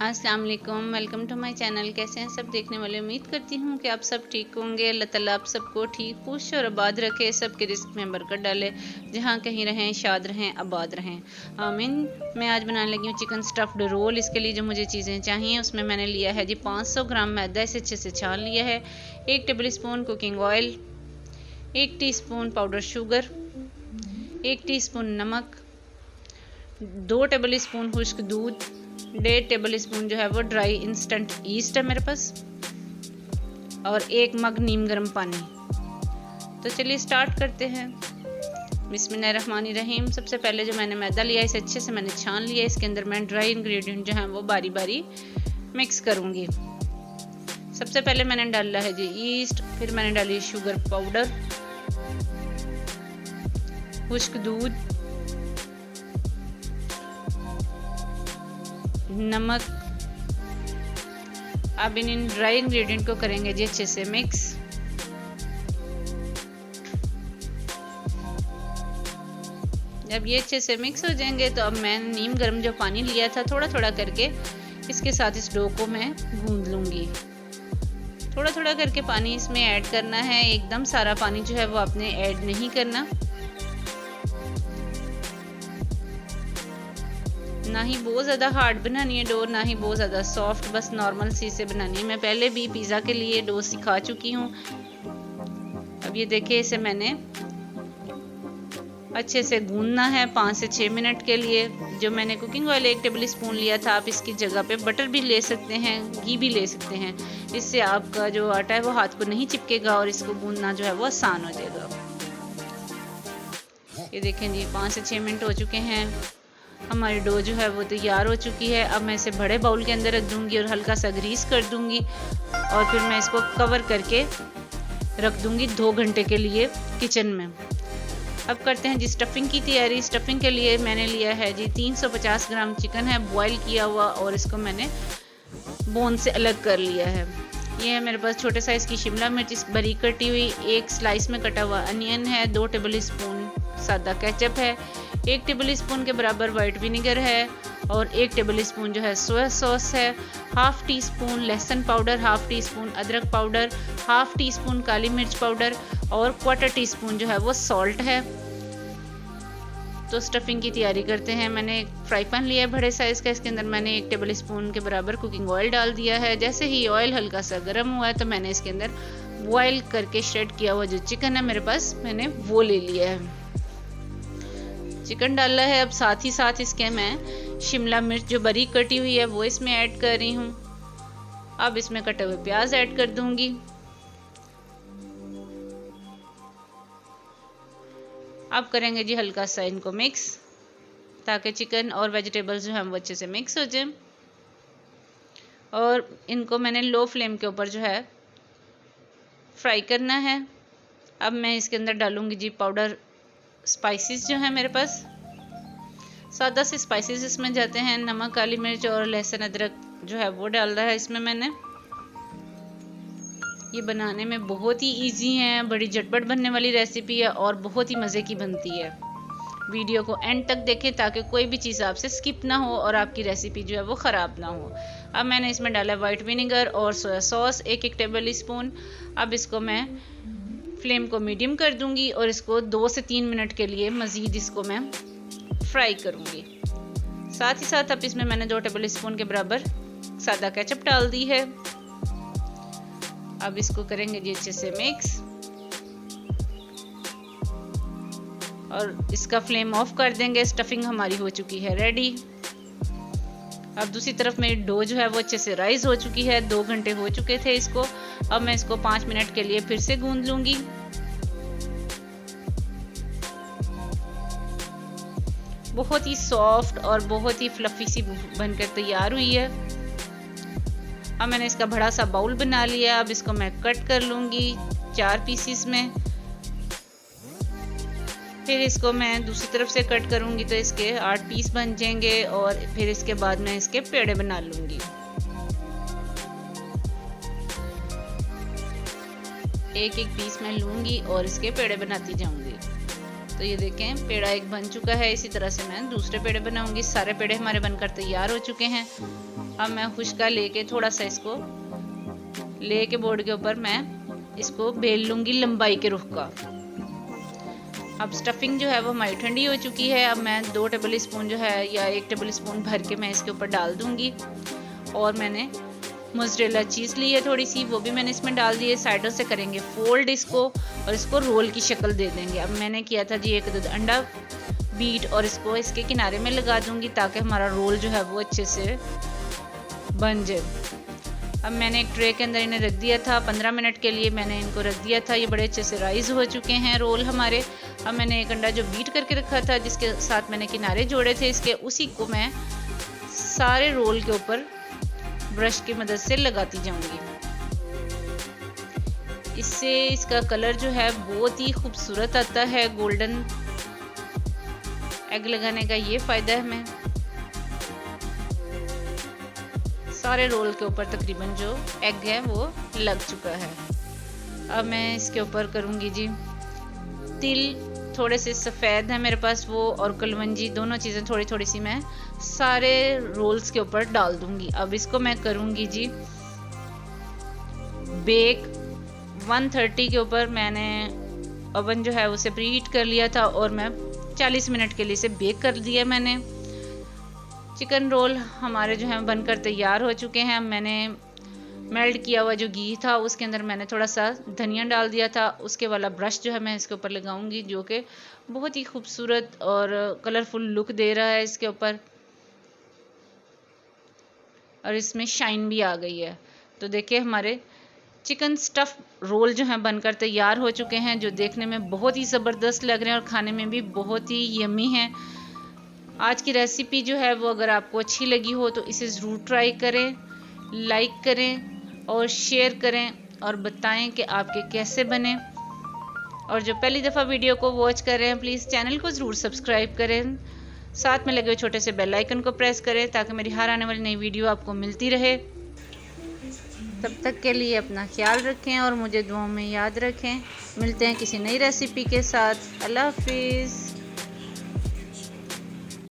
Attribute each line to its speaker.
Speaker 1: अस्सलाम वालेकुम, welcome to my channel. कैसे हैं सब देखने वाले? उम्मीद करती हूँ कि आप सब ठीक होंगे। अल्लाह ताला आप सबको ठीक, खुश और आबाद रखे, सबके रिस्क में बरकत डाले, जहाँ कहीं रहें शाद रहें, आबाद रहें, आमीन। मैं आज बनाने लगी हूँ चिकन स्टफ्ड रोल। इसके लिए जो मुझे चीज़ें चाहिए उसमें मैंने लिया है जी 500 ग्राम मैदा, इसे अच्छे से छान लिया है। 1 table spoon cooking oil, 1 teaspoon powder sugar, 1 teaspoon नमक, 2 टेबल स्पून खुश्क दूध, 1.5 टेबल स्पून जो है वो ड्राई इंस्टेंट ईस्ट है मेरे पास, और 1 मग नीम गर्म पानी। तो चलिए स्टार्ट करते हैं। बिस्मिल्लाहिर्रहमानिर्रहीम। सबसे पहले जो मैंने मैदा लिया इसे अच्छे से मैंने छान लिया। इसके अंदर मैं ड्राई इंग्रेडिएंट जो है वो बारी बारी मिक्स करूँगी। सबसे पहले मैंने डाला है जी ईस्ट, फिर मैंने डाली शुगर पाउडर, खुश्क दूध, नमक। अब इन ड्राई इंग्रेडिएंट को करेंगे जी अच्छे से मिक्स। जब ये अच्छे से मिक्स हो जाएंगे तो अब मैं नीम गर्म जो पानी लिया था थोड़ा थोड़ा करके इसके साथ इस डो को मैं गूंद लूँगी। थोड़ा थोड़ा करके पानी इसमें ऐड करना है, एकदम सारा पानी जो है वो आपने ऐड नहीं करना। ना ही बहुत ज़्यादा हार्ड बनानी है डो, ना ही बहुत ज़्यादा सॉफ्ट, बस नॉर्मल सी से बनानी है। मैं पहले भी पिज़्ज़ा के लिए डो सिखा चुकी हूँ। अब ये देखिए, इसे मैंने अच्छे से गूंदना है 5 से 6 मिनट के लिए। जो मैंने कुकिंग ऑयल 1 टेबल स्पून लिया था, आप इसकी जगह पे बटर भी ले सकते हैं, घी भी ले सकते हैं। इससे आपका जो आटा है वो हाथ को नहीं चिपकेगा और इसको गूंदना जो है वो आसान हो जाएगा। ये देखें जी 5 से 6 मिनट हो चुके हैं। हमारी डो जो है वो तैयार हो चुकी है। अब मैं इसे बड़े बाउल के अंदर रख दूंगी और हल्का सा ग्रीस कर दूंगी, और फिर मैं इसको कवर करके रख दूंगी 2 घंटे के लिए किचन में। अब करते हैं जी स्टफिंग की तैयारी। स्टफिंग के लिए मैंने लिया है जी 350 ग्राम चिकन है बॉईल किया हुआ, और इसको मैंने बोन से अलग कर लिया है। ये है मेरे पास छोटे साइज़ की शिमला मिर्च बारीक कटी हुई, 1 स्लाइस में कटा हुआ अनियन है, 2 टेबल स्पून सादा केचप है, 1 टेबल स्पून के बराबर वाइट विनेगर है, और 1 टेबल स्पून जो है सोया सॉस है, हाफ टी स्पून लहसुन पाउडर, हाफ टी स्पून अदरक पाउडर, हाफ टी स्पून काली मिर्च पाउडर, और 1/4 टीस्पून जो है वो सॉल्ट है। तो स्टफिंग की तैयारी करते हैं। मैंने एक फ्राई पैन लिया है बड़े साइज़ का, इसके अंदर मैंने 1 टेबल स्पून के बराबर कुकिंग ऑयल डाल दिया है। जैसे ही ऑयल हल्का सा गर्म हुआ है तो मैंने इसके अंदर बॉयल करके श्रेड किया हुआ जो चिकन है मेरे पास, मैंने वो ले लिया है। चिकन डाला है। अब साथ ही साथ इसके मैं शिमला मिर्च जो बारीक कटी हुई है वो इसमें ऐड कर रही हूँ। अब इसमें कटे हुए प्याज ऐड कर दूंगी। अब करेंगे जी हल्का सा इनको मिक्स, ताकि चिकन और वेजिटेबल्स जो हैं वो अच्छे से मिक्स हो जाए। और इनको मैंने लो फ्लेम के ऊपर जो है फ्राई करना है। अब मैं इसके अंदर डालूंगी जी पाउडर स्पाइसेस जो है मेरे पास, सादा से स्पाइसेस इसमें जाते हैं। नमक, काली मिर्च और लहसुन अदरक जो है वो डाल रहा है इसमें मैंने। ये बनाने में बहुत ही इजी है, बड़ी झटपट बनने वाली रेसिपी है और बहुत ही मज़े की बनती है। वीडियो को एंड तक देखें ताकि कोई भी चीज़ आपसे स्किप ना हो और आपकी रेसिपी जो है वो ख़राब ना हो। अब मैंने इसमें डाला वाइट विनेगर और सोया सॉस 1 टेबल स्पून। अब इसको मैं फ्लेम को मीडियम कर दूंगी और इसको 2 से 3 मिनट के लिए मज़ीद इसको मैं फ्राई करूंगी। साथ ही साथ अब इसमें मैंने 2 टेबल स्पून के बराबर सादा केचप डाल दी है। अब इसको करेंगे जी अच्छे से मिक्स, और इसका फ्लेम ऑफ कर देंगे। स्टफिंग हमारी हो चुकी है रेडी। अब दूसरी तरफ मेरी डो जो है वो अच्छे से राइज हो चुकी है। 2 घंटे हो चुके थे इसको। अब मैं इसको 5 मिनट के लिए फिर से गूंद लूंगी। बहुत ही सॉफ्ट और बहुत ही फ्लफी सी बनकर तैयार हुई है। अब मैंने इसका बड़ा सा बाउल बना लिया। अब इसको मैं कट कर लूंगी 4 पीसीस में। फिर इसको मैं दूसरी तरफ से कट करूंगी तो इसके 8 पीस बन जाएंगे, और फिर इसके बाद मैं इसके पेड़े बना लूंगी। एक एक पीस मैं लूंगी और इसके पेड़े बनाती जाऊंगी। तो ये देखें पेड़ा एक बन चुका है। इसी तरह से मैं दूसरे पेड़े बनाऊंगी। सारे पेड़े हमारे बनकर तैयार हो चुके हैं। अब मैं खुशका लेके थोड़ा सा इसको लेके बोर्ड के ऊपर मैं इसको बेल लूँगी लंबाई के रुख का। अब स्टफिंग जो है वो हमारी ठंडी हो चुकी है। अब मैं 2 टेबल स्पून जो है या 1 टेबल स्पून भर के मैं इसके ऊपर डाल दूँगी। और मैंने मोज़रेला चीज़ ली है थोड़ी सी, वो भी मैंने इसमें डाल दी है। साइडों से करेंगे फोल्ड इसको और इसको रोल की शक्ल दे देंगे। अब मैंने किया था जी 1 अंडा बीट और इसको इसके किनारे में लगा दूँगी ताकि हमारा रोल जो है वो अच्छे से बन जाए। अब मैंने एक ट्रे के अंदर इन्हें रख दिया था 15 मिनट के लिए मैंने इनको रख दिया था। ये बड़े अच्छे से राइज हो चुके हैं रोल हमारे। अब मैंने 1 अंडा जो बीट करके रखा था जिसके साथ मैंने किनारे जोड़े थे इसके, उसी को मैं सारे रोल के ऊपर ब्रश की मदद से लगाती जाऊंगी। इससे इसका कलर जो है बहुत ही खूबसूरत आता है। गोल्डन एग लगाने का ये फ़ायदा है हमें। सारे रोल के ऊपर तकरीबन जो एग है वो लग चुका है। अब मैं इसके ऊपर करूँगी जी तिल, थोड़े से सफ़ेद है मेरे पास वो, और कलवंजी, दोनों चीज़ें थोड़ी थोड़ी सी मैं सारे रोल्स के ऊपर डाल दूँगी। अब इसको मैं करूँगी जी बेक 130 के ऊपर। मैंने ओवन जो है उसे प्रीहीट कर लिया था और मैं 40 मिनट के लिए इसे बेक कर दिया मैंने। चिकन रोल हमारे जो हैं बनकर तैयार हो चुके हैं। मैंने मेल्ट किया हुआ जो घी था उसके अंदर मैंने थोड़ा सा धनिया डाल दिया था। उसके वाला ब्रश जो है मैं इसके ऊपर लगाऊंगी जो कि बहुत ही खूबसूरत और कलरफुल लुक दे रहा है इसके ऊपर, और इसमें शाइन भी आ गई है। तो देखिए हमारे चिकन स्टफ़ रोल जो हैं बनकर तैयार हो चुके हैं, जो देखने में बहुत ही ज़बरदस्त लग रहे हैं और खाने में भी बहुत ही यम्मी हैं। आज की रेसिपी जो है वो अगर आपको अच्छी लगी हो तो इसे ज़रूर ट्राई करें, लाइक करें और शेयर करें और बताएं कि आपके कैसे बने। और जो पहली दफ़ा वीडियो को वॉच कर रहे हैं प्लीज़ चैनल को ज़रूर सब्सक्राइब करें, साथ में लगे हुए छोटे से बेल आइकन को प्रेस करें ताकि मेरी हर आने वाली नई वीडियो आपको मिलती रहे। तब तक के लिए अपना ख्याल रखें और मुझे दुआओं में याद रखें। मिलते हैं किसी नई रेसिपी के साथ। अल्लाह हाफिज़।